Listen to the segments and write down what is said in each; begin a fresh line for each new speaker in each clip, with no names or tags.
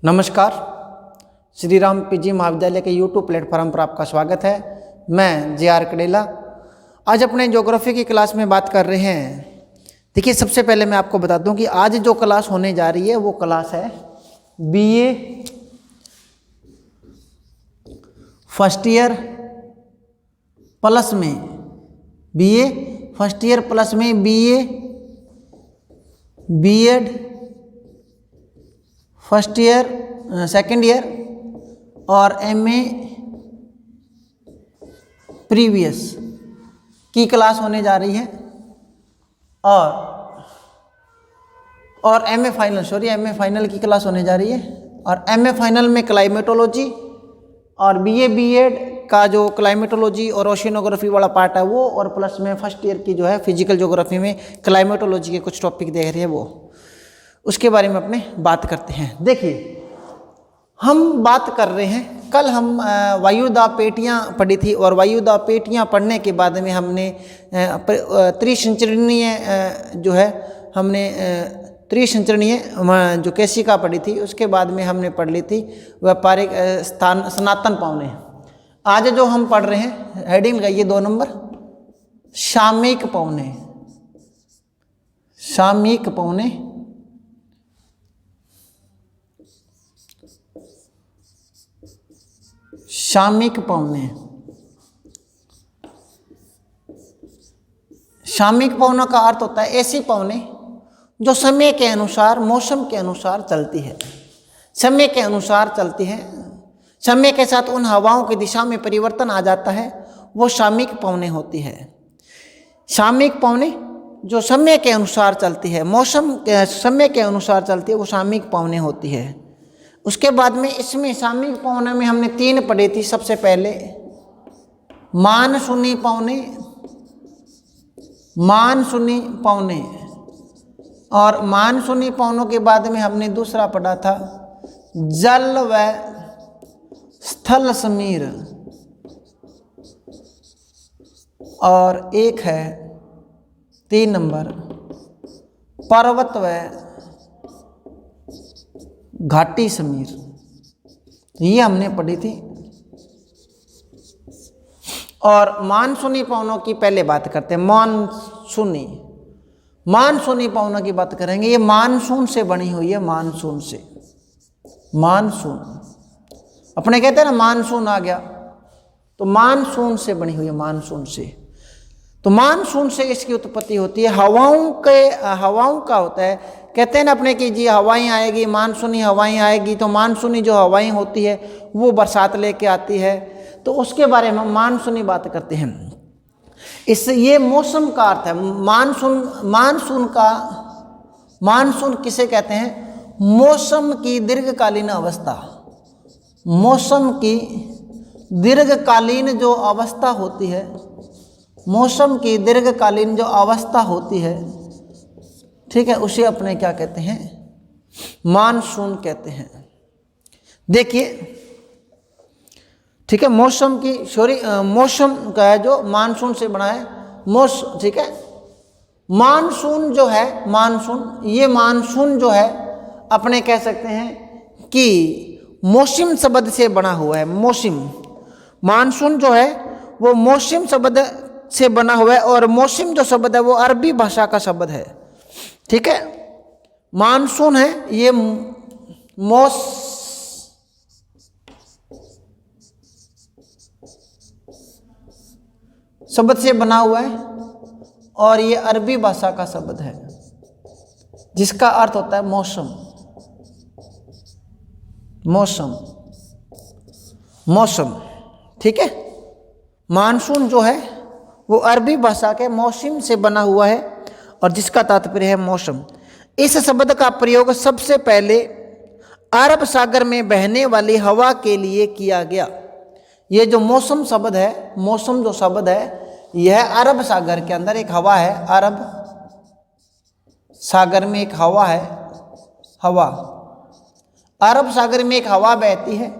नमस्कार, श्री राम पीजी महाविद्यालय के यूट्यूब प्लेटफॉर्म पर आपका स्वागत है। मैं जे.आर. कडेला। आज अपने ज्योग्राफी की क्लास में बात कर रहे हैं। देखिए, सबसे पहले मैं आपको बता दूं कि आज जो क्लास होने जा रही है वो क्लास है बीए फर्स्ट ईयर प्लस में, बीए फर्स्ट ईयर प्लस में BA BEd first year second year और एमए प्रीवियस की क्लास होने जा रही है। और एमए फाइनल की क्लास होने जा रही है। और एमए फाइनल में क्लाइमेटोलॉजी और बीए बीएड का जो क्लाइमेटोलॉजी और ओशिनोग्राफी वाला पार्ट है वो, और प्लस में फर्स्ट ईयर की जो है फिजिकल ज्योग्राफी में क्लाइमेटोलॉजी के कुछ टॉपिक देख रहे हैं, वो उसके बारे में अपने बात करते हैं। देखिए, हम बात कर रहे हैं, कल हम वायुदा पेटियाँ पढ़ी थी, और वायुदा पेटियाँ पढ़ने के बाद में हमने त्रिसंचरणीय जो है हमने त्रिसंचरणीय जो केशिका पढ़ी थी, उसके बाद में हमने पढ़ ली थी व्यापारिक सनातन पौने। आज जो हम पढ़ रहे हैं, हेडिंग लगाइए 2 नंबर, सामयिक पौने। सामयिक पौने सामयिक पौने। सामयिक पौनों का अर्थ होता है ऐसी पौने जो समय के अनुसार, मौसम के अनुसार चलती है। समय के अनुसार चलती है, समय के साथ उन हवाओं की दिशा में परिवर्तन आ जाता है, वो सामयिक पौने होती है। सामयिक पौने जो समय के अनुसार चलती है, मौसम के समय के अनुसार चलती है, वो सामयिक पौने होती है। उसके बाद में इसमें सामयिक पौने में हमने 3 पढ़ी थी। सबसे पहले मानसूनी पौने, मानसूनी पौने, और मानसूनी पौनों के बाद में हमने दूसरा पढ़ा था जल व स्थल समीर, और एक है 3 नंबर पर्वत व घाटी समीर। ये हमने पढ़ी थी। और मानसूनी पवनों की पहले बात करते हैं। मानसूनी पवनों की बात करेंगे। ये मानसून से बनी हुई है, मानसून से। मानसून अपने कहते हैं ना, मानसून आ गया, तो मानसून से बनी हुई है, मानसून से। तो मानसून से इसकी उत्पत्ति होती है। हवाओं का होता है, कहते हैं ना अपने कि जी हवाएं आएगी, मानसूनी हवाएं आएगी, तो मानसूनी जो हवाएं होती है वो बरसात लेके आती है, तो उसके बारे में मानसूनी बात करते हैं। इससे ये मौसम का अर्थ है। मानसून किसे कहते हैं? मौसम की दीर्घकालीन अवस्था। मौसम की दीर्घकालीन जो अवस्था होती है, मौसम की दीर्घकालीन जो अवस्था होती है, ठीक है, उसे अपने क्या कहते हैं? मानसून कहते हैं। देखिए, ठीक है, मौसम का है जो मानसून से बना है, ठीक है। मानसून जो है, ये मानसून जो है अपने कह सकते हैं कि मौसम शब्द से बना हुआ है। मानसून जो है वो मौसम शब्द से बना हुआ है, और मौसम जो शब्द है वो अरबी भाषा का शब्द है, ठीक है। मानसून है ये शब्द से बना हुआ है, और ये अरबी भाषा का शब्द है, जिसका अर्थ होता है मौसम, ठीक है। मानसून जो है वो अरबी भाषा के मौसम से बना हुआ है, और जिसका तात्पर्य है मौसम। इस शब्द का प्रयोग सबसे पहले अरब सागर में बहने वाली हवा के लिए किया गया। ये जो मौसम शब्द है, मौसम जो शब्द है, यह अरब सागर के अंदर एक हवा है। अरब सागर में एक हवा है, अरब सागर में एक हवा बहती है,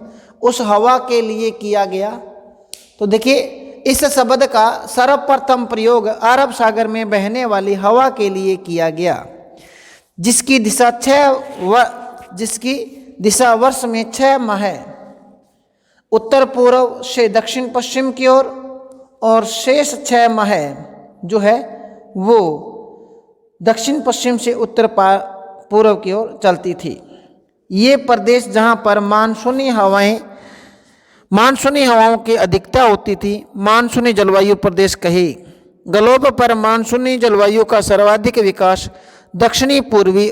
उस हवा के लिए किया गया। तो देखिए, इस शब्द का सर्वप्रथम प्रयोग अरब सागर में बहने वाली हवा के लिए किया गया, जिसकी दिशा वर्ष में 6 माह उत्तर पूर्व से दक्षिण पश्चिम की ओर और शेष 6 माह जो है वो दक्षिण पश्चिम से उत्तर पूर्व की ओर चलती थी। ये प्रदेश जहाँ पर मानसूनी हवाओं की अधिकता होती थी मानसूनी जलवायु प्रदेश कहे। ग्लोब पर मानसूनी जलवायु का सर्वाधिक विकास दक्षिणी पूर्वी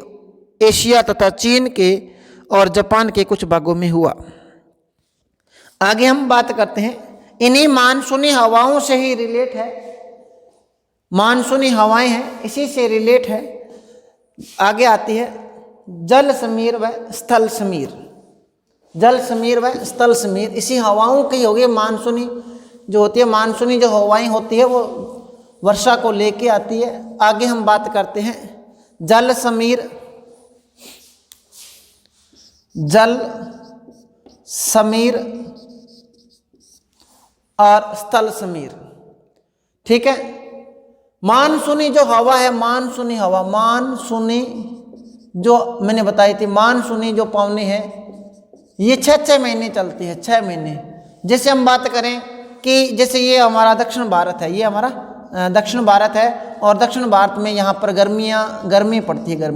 एशिया तथा चीन के और जापान के कुछ भागों में हुआ। आगे हम बात करते हैं, इन्हीं मानसूनी हवाओं से ही रिलेट है, मानसूनी हवाएं हैं इसी से रिलेट है। आगे आती है जल समीर व स्थल समीर। जल समीर व स्थल समीर इसी हवाओं की होगी। मानसूनी जो होती है, मानसूनी जो हवाएं होती है वो वर्षा को लेके आती है। आगे हम बात करते हैं जल समीर, जल समीर और स्थल समीर। ठीक है, मानसूनी जो हवा है, मानसूनी हवा, मानसूनी जो मैंने बताई थी, मानसूनी जो पवनें हैं ये 6 महीने चलती है, 6 महीने। जैसे हम बात करें कि जैसे ये हमारा दक्षिण भारत है, ये हमारा दक्षिण भारत है और दक्षिण भारत में यहाँ पर गर्मी पड़ती है।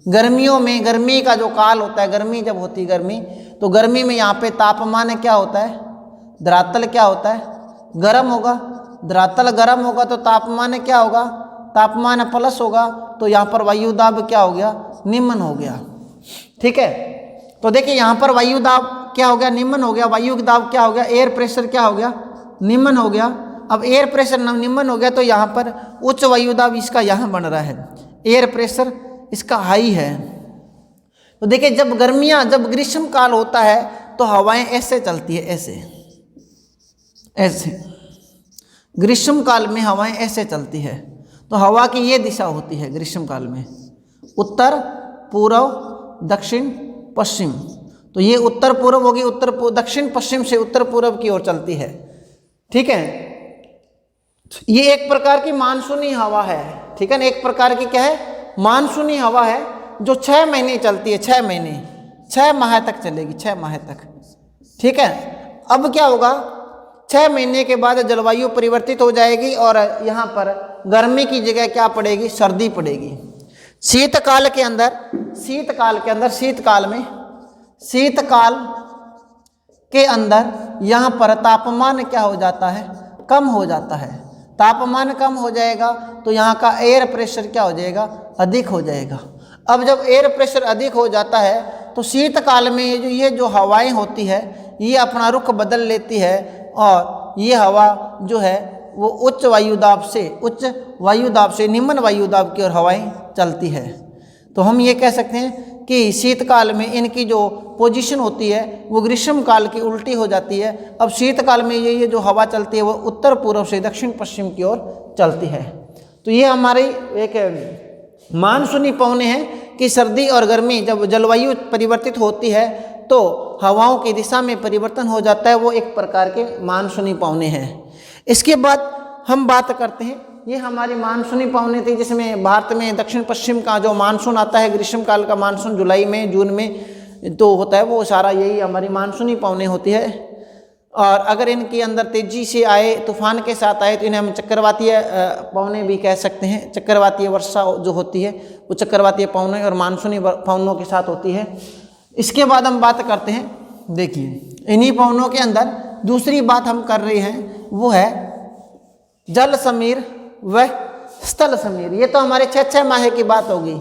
गर्मियों में गर्मी का जो काल होता है, गर्मी जब होती है गर्मी, तो गर्मी में यहाँ पे तापमान क्या होता है, धरातल क्या होता है, गर्म होगा। धरातल गर्म होगा तो तापमान क्या होगा, तापमान प्लस होगा, तो यहाँ पर वायु दाब क्या हो गया, निम्न हो गया। ठीक है, तो देखिए यहाँ पर वायु दाब क्या हो गया, निम्न हो गया। वायु दाब क्या हो गया, एयर प्रेशर क्या हो गया, निम्न हो गया। अब एयर प्रेशर निम्न हो गया तो यहाँ पर उच्च वायु दाब इसका यहाँ बन रहा है, एयर प्रेशर इसका हाई है। तो देखिए जब ग्रीष्म काल होता है तो हवाएं ऐसे चलती है, ऐसे ग्रीष्म काल में हवाएं ऐसे चलती है। तो हवा की ये दिशा होती है ग्रीष्म काल में, उत्तर पूर्व दक्षिण पश्चिम। तो ये उत्तर पूर्व होगी, दक्षिण पश्चिम से उत्तर पूर्व की ओर चलती है। ठीक है, ये एक प्रकार की मानसूनी हवा है। ठीक है ना, एक प्रकार की क्या है, मानसूनी हवा है जो 6 महीने चलती है, 6 महीने, 6 माह तक चलेगी, 6 माह तक। ठीक है, अब क्या होगा, 6 महीने के बाद जलवायु परिवर्तित हो जाएगी और यहाँ पर गर्मी की जगह क्या पड़ेगी, सर्दी पड़ेगी। शीतकाल के अंदर यहाँ पर तापमान क्या हो जाता है, कम हो जाता है। तापमान कम हो जाएगा तो यहाँ का एयर प्रेशर क्या हो जाएगा, अधिक हो जाएगा। अब जब एयर प्रेशर अधिक हो जाता है तो शीतकाल में ये जो हवाएं होती है ये अपना रुख बदल लेती है और ये हवा जो है वो उच्च वायु दाब से निम्न वायु दाब की ओर हवाएं चलती है। तो हम ये कह सकते हैं कि शीतकाल में इनकी जो पोजीशन होती है वो ग्रीष्म काल की उल्टी हो जाती है। अब शीतकाल में ये जो हवा चलती है वो उत्तर पूर्व से दक्षिण पश्चिम की ओर चलती है। तो ये हमारी एक मानसूनी पवनें हैं कि सर्दी और गर्मी जब जलवायु परिवर्तित होती है तो हवाओं की दिशा में परिवर्तन हो जाता है, वो एक प्रकार के मानसूनी पवनें हैं। इसके बाद हम बात करते हैं, ये हमारी मानसूनी पवनें थी जिसमें भारत में दक्षिण पश्चिम का जो मानसून आता है, ग्रीष्म काल का मानसून जुलाई में जून में तो होता है, वो सारा यही हमारी मानसूनी पवनें होती है। और अगर इनके अंदर तेजी से आए, तूफान के साथ आए तो इन्हें हम चक्रवातीय पवनें भी कह सकते हैं। चक्रवातीय वर्षा जो होती है वो चक्रवातीय पवनें और मानसूनी पवनों के साथ होती है। इसके बाद हम बात करते हैं, देखिए इन्हीं पवनों के अंदर दूसरी बात हम कर रहे हैं वो है जल समीर व स्थल समीर। ये तो हमारे 6 माह की बात होगी,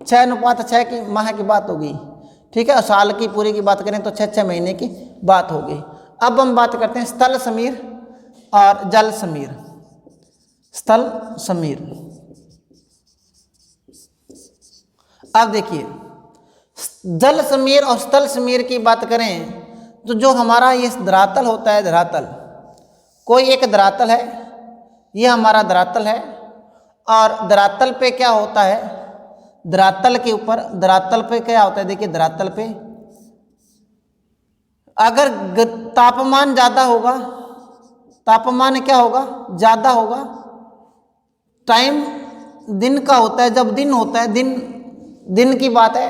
6:6 की माह की बात होगी। ठीक है, साल की पूरी की बात करें तो 6 महीने की बात होगी। अब हम बात करते हैं स्थल समीर और जल समीर। स्थल समीर, अब देखिए जल समीर और स्थल समीर की बात करें तो जो हमारा ये धरातल होता है, धरातल, कोई एक धरातल है, ये हमारा धरातल है और धरातल पे क्या होता है, धरातल के ऊपर, धरातल पे क्या होता है, देखिए धरातल पे अगर तापमान ज़्यादा होगा, तापमान क्या होगा, ज़्यादा होगा, टाइम दिन का होता है, जब दिन होता है, दिन की बात है,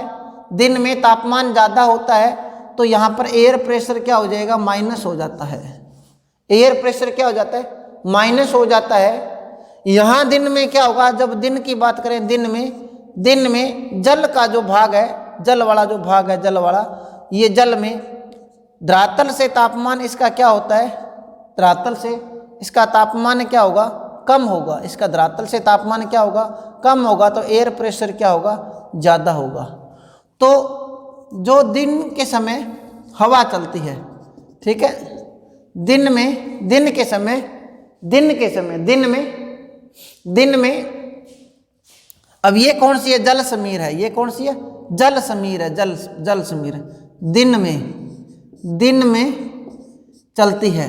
दिन में तापमान ज़्यादा होता है तो यहाँ पर एयर प्रेशर क्या हो जाएगा, माइनस हो जाता है। एयर प्रेशर क्या हो जाता है, माइनस हो जाता है। यहाँ दिन में क्या होगा, जब दिन की बात करें, दिन में जल का जो भाग है, जल वाला जो भाग है, जल वाला, ये जल में धरातल से तापमान इसका क्या होता है, धरातल से इसका तापमान क्या होगा, कम होगा। इसका धरातल से तापमान क्या होगा, कम होगा, तो एयर प्रेशर क्या होगा, ज़्यादा होगा। तो जो दिन के समय हवा चलती है, ठीक है, दिन में अब ये कौन सी है, जल समीर है, ये कौन सी है, जल समीर है, जल समीर दिन में चलती है,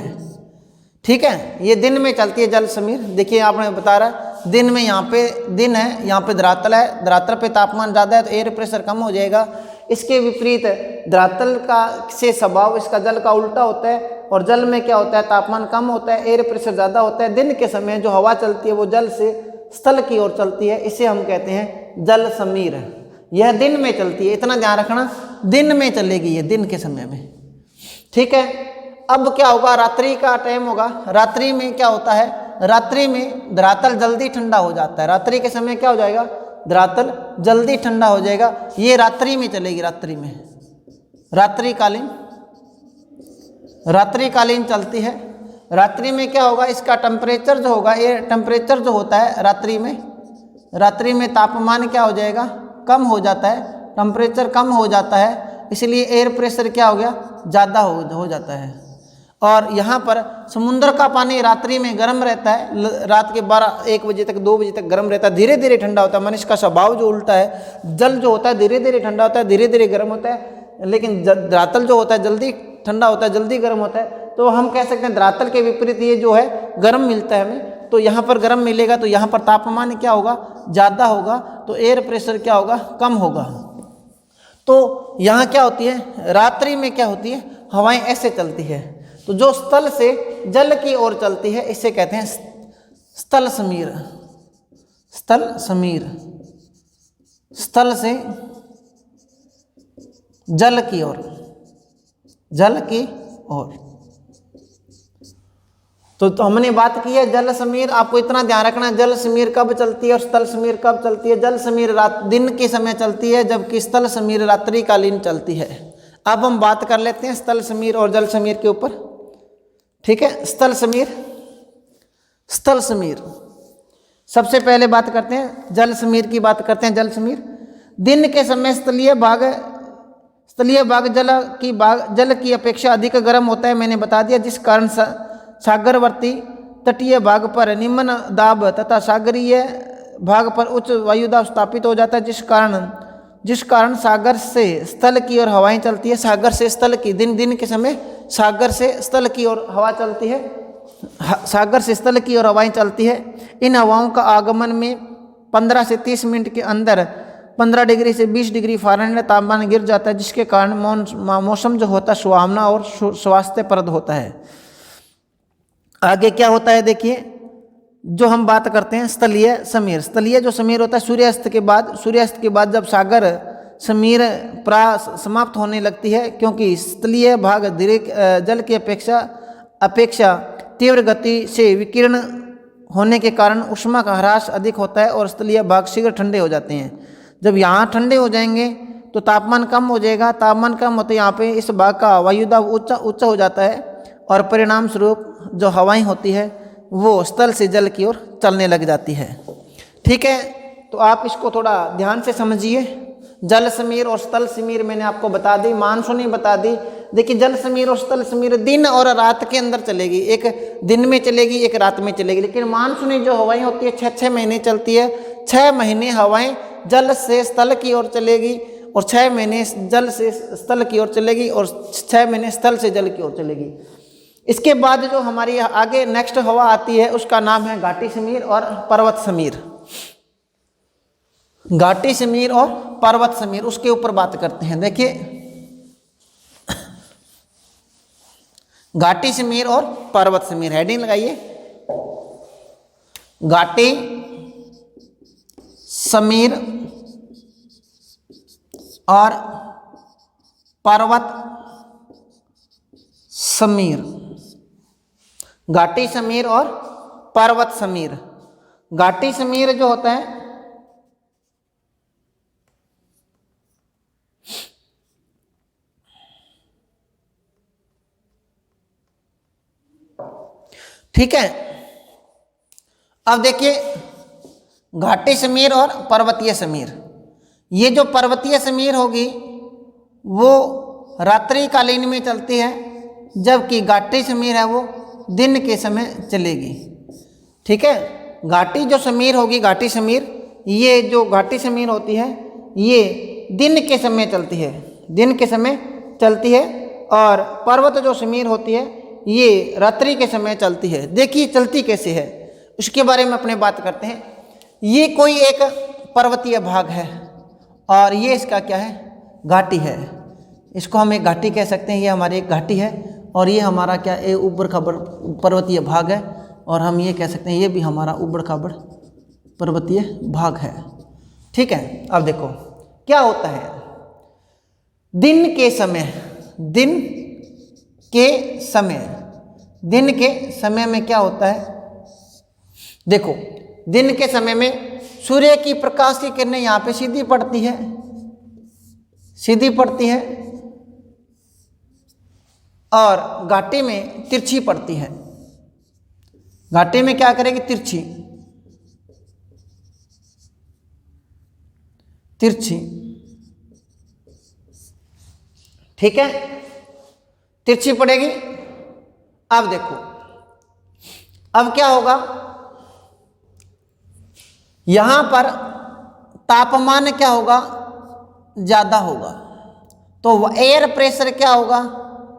ठीक है, ये दिन में चलती है जल समीर। देखिए आपने बता रहा दिन में, यहाँ पे दिन है, यहाँ पे धरातल है, धरातल पे तापमान ज़्यादा है तो एयर प्रेशर कम हो जाएगा। इसके विपरीत धरातल का से स्वभाव इसका जल का उल्टा होता है, और जल में क्या होता है, तापमान कम होता है, एयर प्रेशर ज़्यादा होता है। दिन के समय जो हवा चलती है वो जल से स्थल की ओर चलती है, इसे हम कहते हैं जल समीर। यह दिन में चलती है, इतना ध्यान रखना, दिन में चलेगी ये, दिन के समय में, ठीक है। अब क्या होगा, रात्रि का टाइम होगा, रात्रि में क्या होता है, रात्रि में धरातल जल्दी ठंडा हो जाता है। रात्रि के समय क्या हो जाएगा, धरातल जल्दी ठंडा हो जाएगा। ये रात्रि में चलेगी, रात्रि में, रात्रिकालीन चलती है। रात्रि में क्या होगा, इसका टेम्परेचर जो होगा, ये टेम्परेचर जो होता है रात्रि में तापमान क्या हो जाएगा, कम हो जाता है, टेम्परेचर कम हो जाता है, इसलिए एयर प्रेशर क्या हो गया, ज़्यादा हो जाता है। और यहाँ पर समुद्र का पानी रात्रि में गर्म रहता है, रात के 12-1 बजे तक, 2 बजे तक गर्म रहता है, धीरे धीरे ठंडा होता है। मनुष्य का स्वभाव जो उल्टा है, जल जो होता है धीरे धीरे ठंडा होता है, धीरे धीरे गर्म होता है, लेकिन धरातल जो होता है जल्दी ठंडा होता है, जल्दी गर्म होता है। तो हम कह सकते हैं धरातल के विपरीत ये जो है गर्म मिलता है हमें, तो यहाँ पर गर्म मिलेगा, तो यहाँ पर तापमान क्या होगा, ज़्यादा होगा, तो एयर प्रेशर क्या होगा, कम होगा। तो यहाँ क्या होती है, रात्रि में क्या होती है, हवाएं ऐसे चलती है। तो जो स्थल से जल की ओर चलती है इसे कहते हैं स्थल समीर। स्थल से जल की ओर, तो हमने बात की है जल समीर। आपको इतना ध्यान रखना, जल समीर कब चलती है और स्थल समीर कब चलती है। जल समीर दिन के समय चलती है, जबकि स्थल समीर रात्रिकालीन चलती है। अब हम बात कर लेते हैं स्थल समीर और जल समीर के ऊपर, ठीक है। स्थल समीर सबसे पहले बात करते हैं, जल समीर की बात करते हैं। जल समीर दिन के समय स्थलीय भाग जल की अपेक्षा अधिक गर्म होता है, मैंने बता दिया, जिस कारण सागरवर्ती तटीय भाग पर निम्न दाब तथा सागरीय भाग पर उच्च वायुदाब स्थापित हो जाता है, जिस कारण सागर से स्थल की ओर हवाएं चलती है। सागर से स्थल की, दिन के समय सागर से स्थल की ओर हवा चलती है, सागर से स्थल की ओर हवाएं चलती है। इन हवाओं का आगमन में 15 से 30 मिनट के अंदर 15 डिग्री से 20 डिग्री फ़ारेनहाइट तापमान गिर जाता है, जिसके कारण मौसम जो होता है सुहावना और स्वास्थ्यप्रद होता है। आगे क्या होता है देखिए, जो हम बात करते हैं स्थलीय समीर। स्थलीय जो समीर होता है सूर्यास्त के बाद जब सागर समीर समाप्त होने लगती है, क्योंकि स्थलीय भाग धीरे जल की अपेक्षा तीव्र गति से विकीर्ण होने के कारण ऊष्मा का ह्रास अधिक होता है और स्थलीय भाग शीघ्र ठंडे हो जाते हैं। जब यहाँ ठंडे हो जाएंगे तो तापमान कम हो जाएगा, तापमान कम होते यहाँ पे इस भाग का वायुदाब उच्च हो जाता है, और परिणाम स्वरूप जो हवाएं होती है वो स्थल से जल की ओर चलने लग जाती है, ठीक है। तो आप इसको थोड़ा ध्यान से समझिए। जल समीर और स्थल समीर मैंने आपको बता दी, मानसूनी बता दी। देखिए जल समीर और स्थल समीर दिन और रात के अंदर चलेगी, एक दिन में चलेगी, एक रात में चलेगी। लेकिन मानसूनी जो हवाएं होती है 6 महीने चलती है। 6 महीने हवाएं जल से स्थल की ओर चलेगी, और 6 महीने जल से स्थल की ओर चलेगी, और 6 महीने स्थल से जल की ओर चलेगी। इसके बाद जो हमारी आगे नेक्स्ट हवा आती है उसका नाम है घाटी समीर और पर्वत समीर। घाटी समीर और पर्वत समीर, उसके ऊपर बात करते हैं। देखिए घाटी समीर और पर्वत समीर, हेडिंग लगाइए, घाटी समीर और पर्वत समीर, घाटी समीर और पर्वत समीर। घाटी समीर जो होता है ठीक है। अब देखिए घाटी समीर और पर्वतीय समीर, ये जो पर्वतीय समीर होगी वो रात्रिकालीन में चलती है, जबकि घाटी समीर है वो दिन के समय चलेगी। ठीक है, घाटी जो समीर होगी, घाटी समीर, ये जो घाटी समीर होती है ये दिन के समय चलती है, दिन के समय चलती है, और पर्वत जो समीर होती है ये रात्रि के समय चलती है। देखिए चलती कैसे है उसके बारे में अपने बात करते हैं। ये कोई एक पर्वतीय भाग है और ये इसका क्या है, घाटी है। इसको हम एक घाटी कह सकते हैं, ये हमारी एक घाटी है और ये हमारा क्या है, ऊबड़ खाबड़ पर्वतीय भाग है, और हम ये कह सकते हैं ये भी हमारा ऊबड़ खाबड़ पर्वतीय भाग है। ठीक है, अब देखो क्या होता है, दिन के समय, दिन के समय में क्या होता है, देखो दिन के समय में सूर्य की प्रकाश की किरणें यहाँ पे सीधी पड़ती है, सीधी पड़ती है, और घाटी में तिरछी पड़ती है। घाटी में क्या करेगी, तिरछी, तिरछी। ठीक है, तिरछी पड़ेगी। अब देखो अब क्या होगा, यहां पर तापमान क्या होगा, ज्यादा होगा, तो एयर प्रेशर क्या होगा,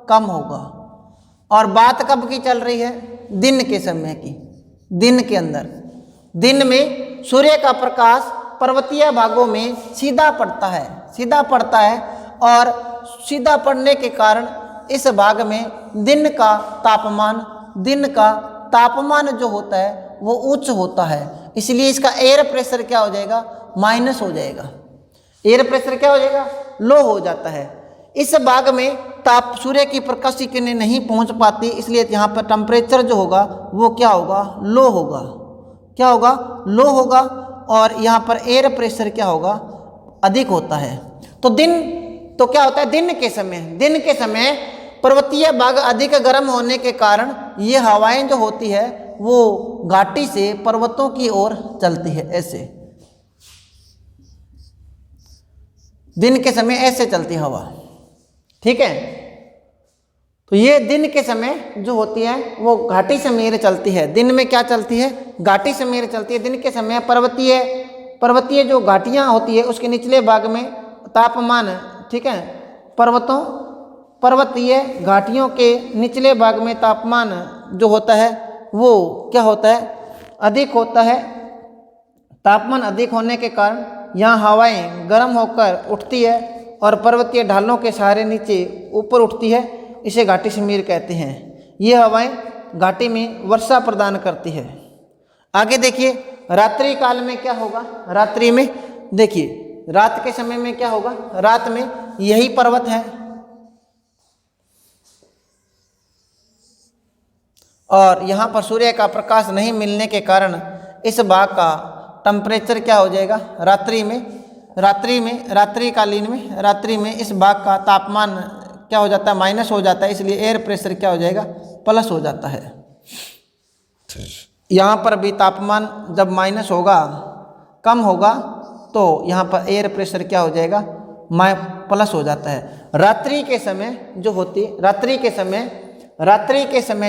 कम होगा। और बात कब की चल रही है, दिन के समय की। दिन के अंदर, दिन में सूर्य का प्रकाश पर्वतीय भागों में सीधा पड़ता है, सीधा पड़ता है, और सीधा पड़ने के कारण इस भाग में दिन का तापमान जो होता है वो उच्च होता है, इसलिए इसका एयर प्रेशर क्या हो जाएगा, माइनस हो जाएगा। एयर प्रेशर क्या हो जाएगा, लो हो जाता है। इस भाग में सूर्य की प्रकाश की किरणें नहीं पहुंच पाती, इसलिए यहाँ पर टेम्परेचर जो होगा वो क्या होगा, लो होगा। क्या होगा, लो होगा, और यहाँ पर एयर प्रेशर क्या होगा, अधिक होता है। तो क्या होता है, दिन के समय पर्वतीय भाग अधिक गर्म होने के कारण ये हवाएं जो होती है वो घाटी से पर्वतों की ओर चलती है, ऐसे दिन के समय ऐसे चलती है हवा। ठीक है, तो ये दिन के समय जो होती है वो घाटी समीर चलती है। दिन में क्या चलती है, घाटी समीर चलती है। दिन के समय पर्वतीय जो घाटियां होती है उसके निचले भाग में तापमान, ठीक है, पर्वतीय घाटियों के निचले भाग में तापमान जो होता है वो क्या होता है, अधिक होता है। तापमान अधिक होने के कारण यहाँ हवाएं गर्म होकर उठती है और पर्वतीय ढालों के सहारे नीचे ऊपर उठती है, इसे घाटी समीर कहते हैं। ये हवाएं घाटी में वर्षा प्रदान करती है। आगे देखिए रात्रि काल में क्या होगा, रात्रि में देखिए रात के समय में क्या होगा, रात में यही पर्वत है और यहाँ पर सूर्य का प्रकाश नहीं मिलने के कारण इस भाग का टेम्परेचर क्या हो जाएगा, रात्रि में इस भाग का तापमान क्या हो जाता है, माइनस हो जाता है, इसलिए एयर प्रेशर क्या हो जाएगा, प्लस हो जाता है। यहाँ पर भी तापमान जब माइनस होगा, कम होगा, तो यहाँ पर एयर प्रेशर क्या हो जाएगा, प्लस हो जाता है। रात्रि के समय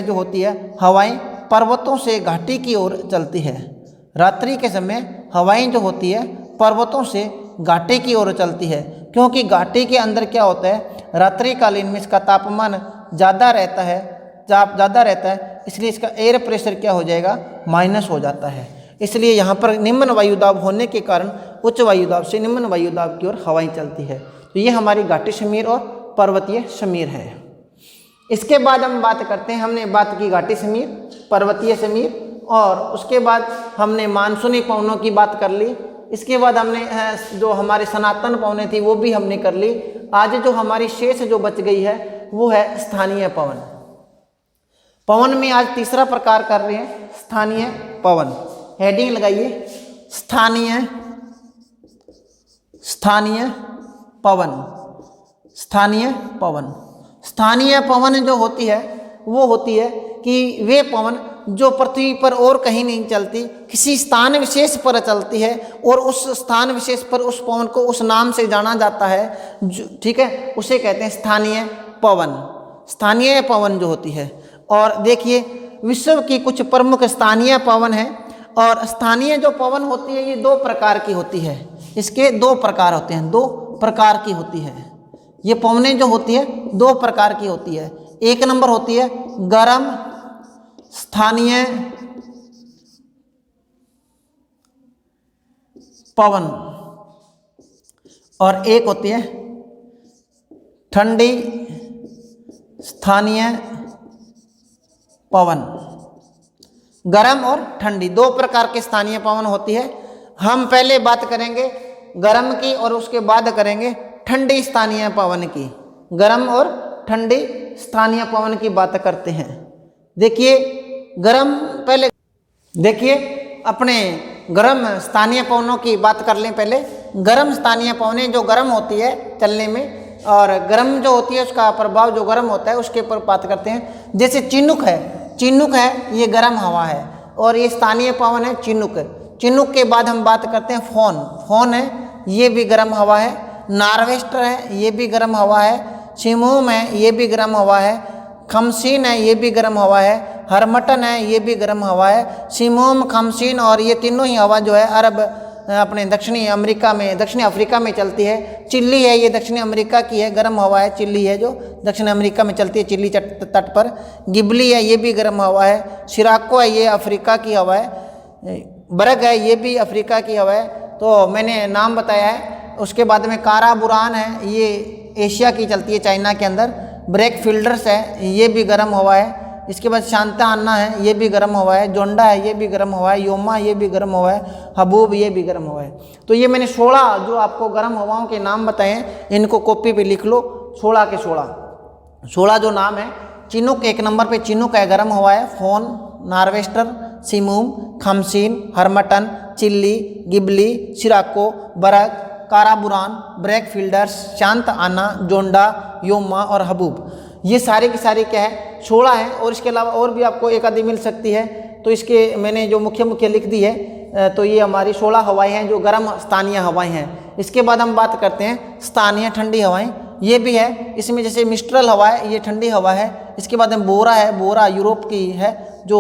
जो होती है हवाएं पर्वतों से घाटी की ओर चलती है। रात्रि के समय हवाएं जो होती है पर्वतों से घाटी की ओर चलती है, क्योंकि घाटी के अंदर क्या होता है, रात्रिकालीन में इसका तापमान ज़्यादा रहता है, इसलिए इसका एयर प्रेशर क्या हो जाएगा, माइनस हो जाता है। इसलिए यहाँ पर निम्न वायुदाब होने के कारण उच्च वायुदाब से निम्न वायुदाब की ओर हवाएं चलती है। तो ये हमारी घाटी समीर और पर्वतीय समीर है। इसके बाद हम बात करते हैं, हमने बात की घाटी समीर, पर्वतीय समीर, और उसके बाद हमने मानसूनी पवनों की बात कर ली। इसके बाद हमने जो हमारे सनातन पवनें थी वो भी हमने कर ली। आज जो हमारी शेष जो बच गई है वो है स्थानीय पवन। पवन में आज तीसरा प्रकार कर रहे हैं स्थानीय पवन। हेडिंग लगाइए स्थानीय पवन। स्थानीय पवन, स्थानीय पवन जो होती है वो होती है कि वे पवन जो पृथ्वी पर और कहीं नहीं चलती, किसी स्थान विशेष पर चलती है और उस स्थान विशेष पर उस पवन को उस नाम से जाना जाता है, ठीक है, उसे कहते हैं स्थानीय पवन। स्थानीय पवन जो होती है। और देखिए विश्व की कुछ प्रमुख स्थानीय पवन है। और स्थानीय जो पवन होती है ये 2 प्रकार की होती है। इसके 2 प्रकार होते हैं, 2 प्रकार की होती है। ये पवनें जो होती है 2 प्रकार की होती है। एक नंबर होती है गर्म स्थानीय पवन और एक होती है ठंडी स्थानीय पवन। गर्म और ठंडी 2 प्रकार के स्थानीय पवन होती है। हम पहले बात करेंगे गर्म की और उसके बाद करेंगे ठंडी स्थानीय पवन की। गर्म और ठंडी स्थानीय पवन की बात करते हैं। देखिए गर्म, पहले देखिए अपने गर्म स्थानीय पवनों की बात कर लें। पहले गर्म स्थानीय पवनें जो गर्म होती है चलने में, और गर्म जो होती है उसका प्रभाव जो गर्म होता है उसके ऊपर बात करते हैं। जैसे चिनुक है, चिनुक है ये गर्म हवा है और ये स्थानीय पवन है चिनुक। चिनुक के बाद हम बात करते हैं फोन। फोन है ये भी गर्म हवा है। नार्वेस्टर है ये भी गर्म हवा है। सिमूम है ये भी गर्म हवा है। खमसीन है ये भी गर्म हवा है। हरमटन है ये भी गर्म हवा है। सिमूम, खमसीन और ये तीनों ही हवा जो है अरब अपने दक्षिणी अफ्रीका में चलती है। चिल्ली है ये दक्षिणी अमेरिका की है, गर्म हवा है। चिल्ली है जो दक्षिण अमेरिका में चलती है, चिल्ली तट पर। गिबली है ये भी गर्म हवा है। सिराको है ये अफ्रीका की हवा है। बरग है ये भी अफ्रीका की हवा है। तो मैंने नाम बताया है। उसके बाद में कारा बुरान है ये एशिया की चलती है, चाइना के अंदर। ब्रेक फिल्डर्स है ये भी गर्म हवा है। इसके बाद शांता अन्ना है ये भी गर्म हवा है। जोंडा है ये भी गर्म हवा है। योमा ये भी गर्म हवा है। हबूब ये भी गर्म हवा है। तो ये मैंने 16 जो आपको गर्म हवाओं के नाम बताए हैं, इनको कॉपी पे लिख लो। 16 के 16 जो नाम है। चिनुक 1 नंबर पे चिनुक है, गर्म हवा है। Foehn, norwester, simoom, khamsin, harmattan, chili, ghibli, sirocco, berg, karaburan, brickfielders, Santa Ana, जोंडा, Yoma और हबूब। ये सारे की सारी क्या है 16 है। और इसके अलावा और भी आपको एक आधी मिल सकती है। तो इसके मैंने जो मुख्य लिख दी है। तो ये हमारी 16 हवाएं हैं जो गर्म स्थानीय हवाएं हैं। इसके बाद हम बात करते हैं स्थानीय ठंडी हवाएं। ये भी है, इसमें जैसे मिस्ट्रल हवा है ये ठंडी हवा है। इसके बाद में बोरा है, बोरा यूरोप की है जो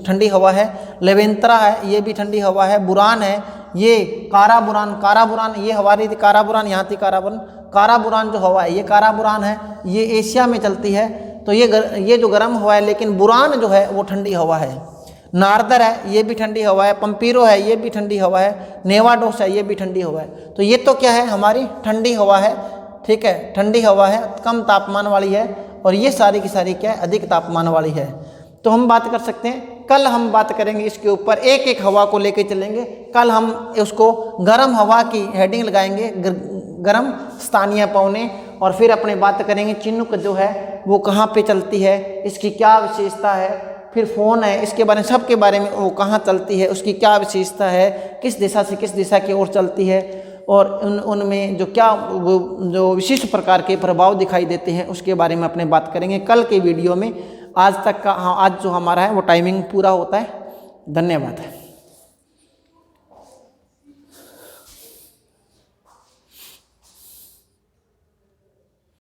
ठंडी हवा है। लेवेंत्रा है ये भी ठंडी हवा है। बुरान है ये। काराबुरान, काराबुरान ये हमारी थी, काराबुरान यहाँ थी काराबुरान। काराबुरान जो हवा है ये काराबुरान है, ये एशिया में चलती है। तो ये जो गर्म हवा है, लेकिन बुरान जो है वो ठंडी हवा है। नार्दर है ये भी ठंडी हवा है। पंपीरो है ये भी ठंडी हवा है। नेवाडोस है ये भी ठंडी हवा है। तो ये तो क्या है हमारी ठंडी हवा है, ठीक है, ठंडी हवा है, कम तापमान वाली है। और ये सारी की सारी क्या है अधिक तापमान वाली है। तो हम बात कर सकते हैं, कल हम बात करेंगे इसके ऊपर, एक एक हवा को लेके चलेंगे। कल हम उसको गर्म हवा की हेडिंग लगाएंगे, गर्म स्थानीय पवनें, और फिर अपने बात करेंगे चिनुक जो है वो कहाँ पे चलती है, इसकी क्या विशेषता है। फिर फ़ोन है, इसके बारे में सबके बारे में, वो कहाँ चलती है, उसकी क्या विशेषता है, किस दिशा से किस दिशा की ओर चलती है, और उनमें जो क्या जो विशिष्ट प्रकार के प्रभाव दिखाई देते हैं उसके बारे में अपने बात करेंगे कल के वीडियो में। आज तक का आज जो हमारा है वो टाइमिंग पूरा होता है। धन्यवाद।